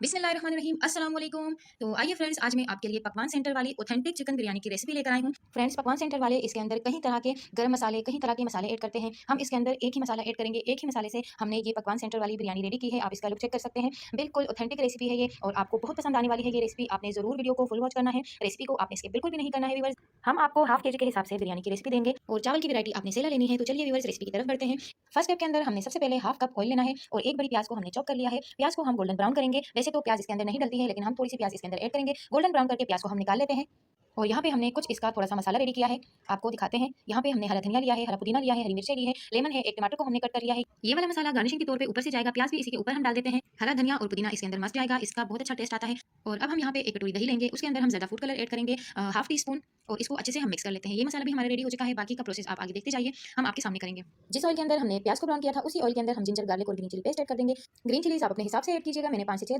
बिस्मिल्लाहिर्रहमानिर्रहीम अस्सलाम वालेकुम। तो आइए फ्रेंड्स, आज मैं आपके लिए पकवान सेंटर वाली ऑथेंटिक चिकन बिरयानी की रेसिपी लेकर आई हूँ। फ्रेंड्स, पकवान सेंटर वाले इसके अंदर कई तरह के गरम मसाले, कई तरह के मसाले ऐड करते हैं। हम इसके अंदर एक ही मसाला ऐड करेंगे, एक ही मसाले से हमने ये पकवान सेंटर वाली बिरयानी रेडी की है। आप इसका लुक चेक कर सकते हैं। बिल्कुल ऑथेंटिक रेसिपी है ये और आपको बहुत पसंद आने वाली है ये रेसिपी। आपने जरूर वीडियो को फुल वॉच करना है, रेसिपी को आपने स्किप बिल्कुल भी नहीं करना है व्यूअर्स। हम आपको हाफ केजी के हिसाब से बिरयानी की रेसिपी देंगे और चावल की वैरायटी आपने सेला लेनी है। तो चलिए व्यूअर्स, रेसिपी की तरफ बढ़ते हैं। फर्स्ट स्टेप के अंदर हमने सबसे पहले हाफ कप ऑयल लेना है और एक बड़ी प्याज को हमने चॉप कर लिया है। प्याज को हम गोल्डन ब्राउन करेंगे। वैसे तो प्याज इसके अंदर नहीं डलती है, लेकिन हम थोड़ी सी प्याज इसके अंदर ऐड करेंगे। गोल्डन ब्राउन करके प्याज को हम निकाल लेते हैं। और यहाँ पे हमने कुछ इसका थोड़ा सा मसाला रेडी किया है, आपको दिखाते हैं। यहाँ पे हमने हरा धनिया लिया है, हरा पुदीना लिया है, हरी मिर्ची ली है, लेमन है, एक टमाटर को हमने कट कर लिया है। ये वाला मसाला गार्निशिंग के तौर पे ऊपर से जाएगा। प्याज भी इसी के ऊपर हम डाल देते हैं। हरा धनिया और पुदीना इसके अंदर मस्ट जाएगा, इसका बहुत अच्छा टेस्ट आता है। और अब हम यहाँ पे एक कटोरी दही लेंगे, उसके अंदर हम ज़्यादा फूड कलर ऐड करेंगे, हाफ टी स्पून। और इसको अच्छे से हम मिक्स कर लेते हैं। ये मसाला भी हमारा रेडी हो चुका है। बाकी का प्रोसेस आप आगे देखते जाइए, हम आपके सामने करेंगे। जिस ऑयल के अंदर हमने प्याज को ब्राउन किया था, उसी ऑयल के अंदर हम जिंजर गार्लिक और ग्रीन चिली पेस्ट ऐड कर देंगे। ग्रीन चिलीज आप अपने हिसाब से ऐड कीजिएगा। मैंने 5 से 6